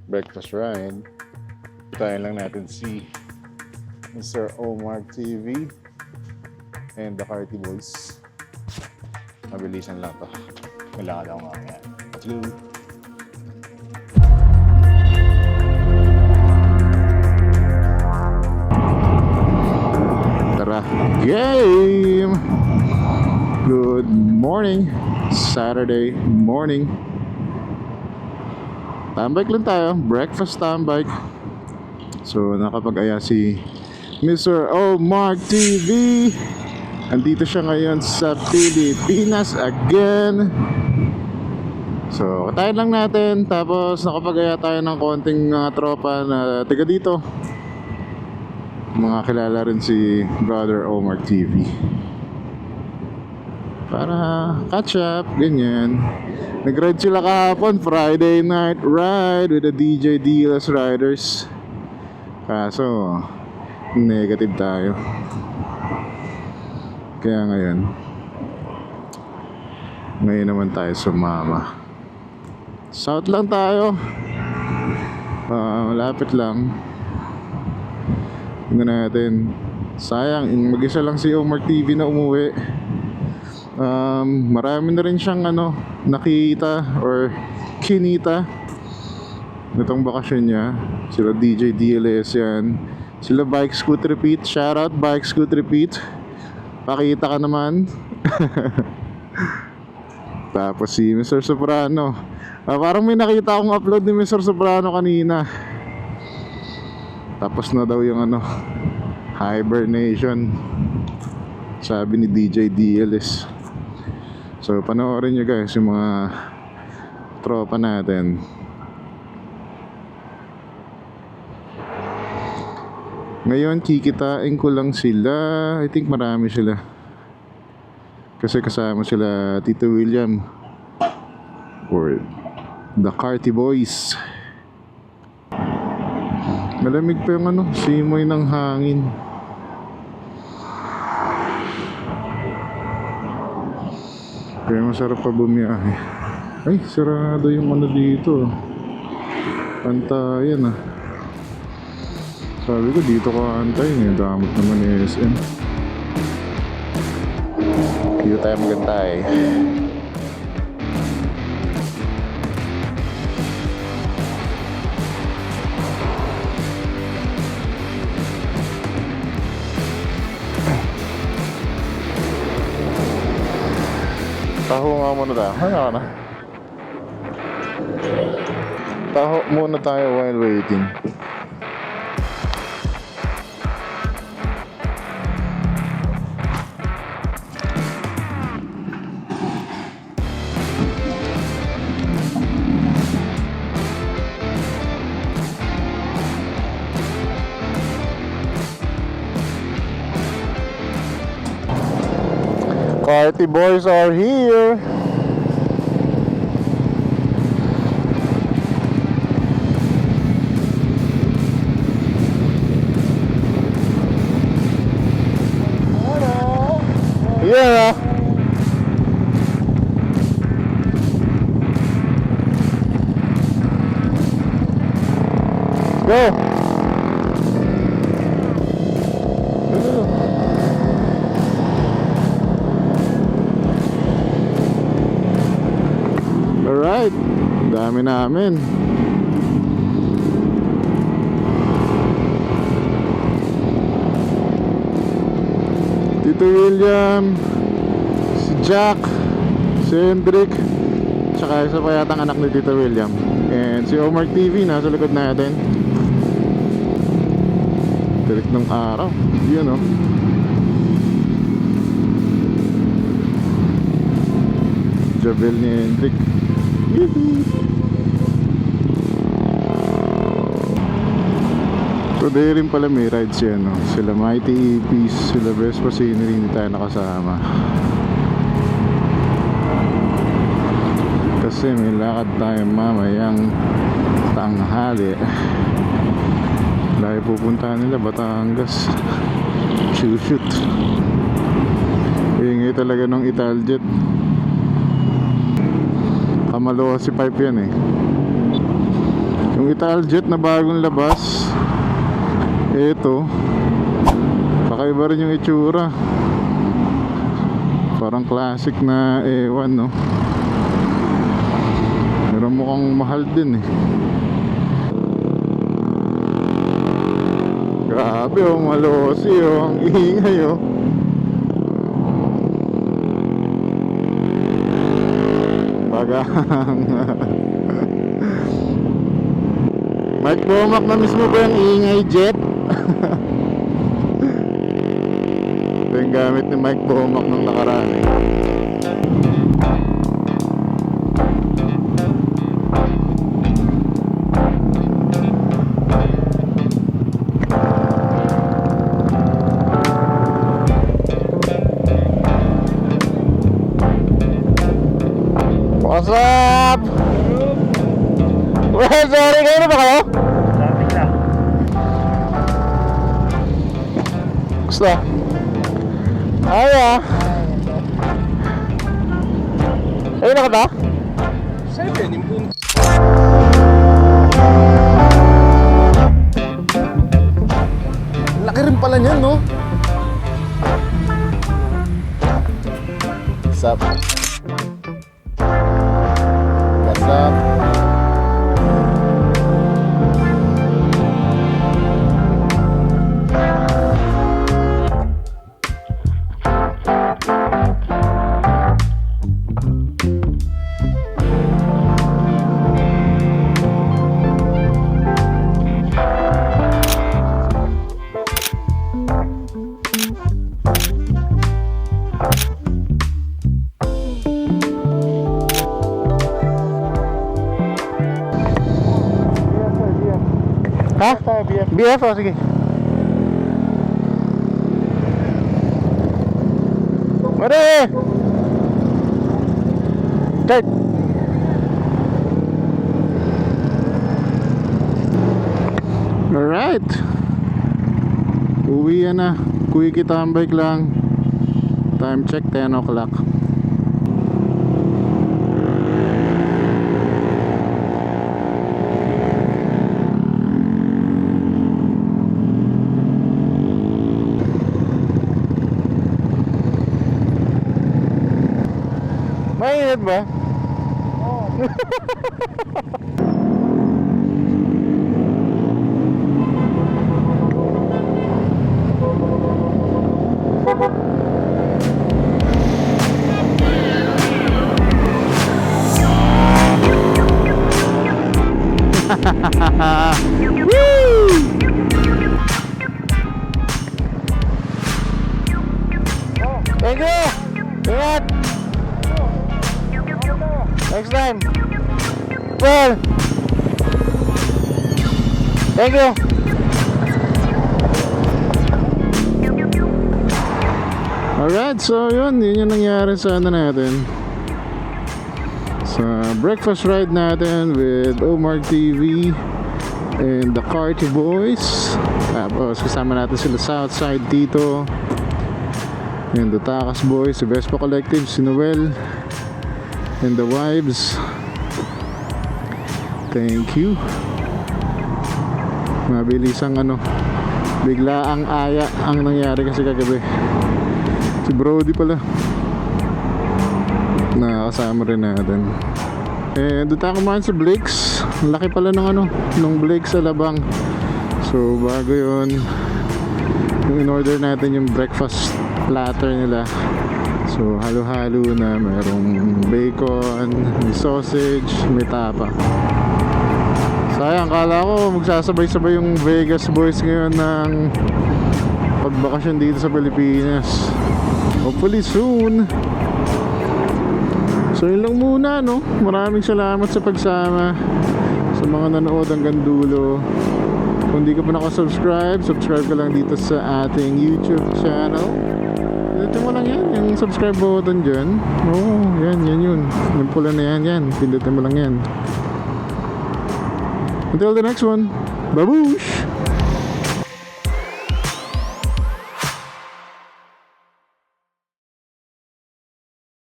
breakfast ride. Tayo lang natin si Mr. Omar TV and the Carty Boys. Mabilisan lang to. Kailangan ako mamaya. Let's go! Tara, game! Good morning! Saturday morning. Tambike lang tayo. Breakfast tambike. So nakapag-aya si Mr. Omar TV. Andito siya ngayon sa Pilipinas again. So katayin lang natin. Tapos nakapag-aya tayo ng konting tropa na taga dito. Mga kilala rin si Brother Omar TV para catch up, ganyan. Nag-ride sila kahapon, Friday night ride with the DJ Dilas Riders. Kaso negative tayo. Kaya ngayon naman tayo sumama. South lang tayo, malapit lang. Tingnan natin. Sayang, mag-isa lang si Omar TV na umuwi. Marami na rin siyang nakita or kinita nitong bakasyon niya. Sila DJ DLS yan. Sila Bike Scoot Repeat. Shoutout Bike Scoot Repeat. Pakita ka naman. Tapos si Mr. Soprano. Parang may nakita akong upload ni Mr. Soprano kanina. Tapos na daw yung hibernation, sabi ni DJ DLS. So panoorin nyo guys yung mga tropa natin. Ngayon kikitain ko lang sila. I think marami sila, kasi kasama sila Tito William or the Carty Boys. Malamig pa yung simoy ng hangin. Kaya masarap pa bumiyahe. Ay, sarado yung dito. Pantayan Sabi ko dito ka antayin damot naman ni SM. Dito tayo magantay. Taho nga muna tayo. Hanga na. Taho muna tayo while waiting. Carty Boys are here. Hello. Yeah. Go. Alright, dami namin. Tito William, si Jack, si Hendrik, tsaka isa pa yatang anak ni Tito William. And si Omar TV nasa likod natin. Tirik ng araw. Yun Jabel ni Hendrik. Today rin pala may rides yan Sila Mighty EPs, sila Vespa Scenery, hindi tayo nakasama kasi may lakad tayo mamayang tanghali. Dahil pupuntahan nila Batangas. Shoot. Ingay talaga ng Italjet. Kamaloa si pipe yan Yung Metal Jet na bagong labas. Ito, kakaiba rin yung itsura. Parang classic na ewan, no? Pero mukhang mahal din eh. Grabe oh, malosi oh, ang ingay oh. Bagang Mike Bomack na mismo ba yung ingay jet? Ito yung gamit ni Mike Bomack nung nakaraan eh. What's up? Well, sorry, kayo na ba kayo? Traffic na. Gusto? Ay ayun na ka ba? 7, yung Laki rin pala niyan, no? What's up? What's up? Ha? BF o, sige. Mare! Start! Alright. Uwi na. Quickie tambike lang. Time check 10 o'clock. Mainit ba? Oo. Thank you! Ingat! Next time! Well! Thank you! Alright, so yun yung nangyari sa ano natin, sa breakfast ride natin with Omar TV and the Carty Boys. Tapos kasama natin sila Southside dito, and the Takas Boys, si Vespa Collective, si Noel, and the wives. Thank you. Mabilis ang ano, bigla ang aya ang nangyari kasi kagabi. Si Brody pala nakakasama rin natin. Eh, doon tayo kumain sa Blake's. Ang laki pala ng ano, nung Blake's sa Labang. So bago yun, yung in-order natin yung breakfast platter nila. So halo-halo na, mayroong bacon, may sausage, may tapa. Sayang, kala ko magsasabay-sabay yung Vegas boys ngayon ng pagbakasyon dito sa Pilipinas. Hopefully soon. So yun lang muna, no? Maraming salamat sa pagsama, sa mga nanood hanggang dulo. Kung di ka pa nakasubscribe, subscribe ka lang dito sa ating YouTube channel. Pindutin mo lang yan, yung subscribe button dyan. Oo, yan yun. Yung pula na yan. Pindutin mo lang yan. Until the next one, babush!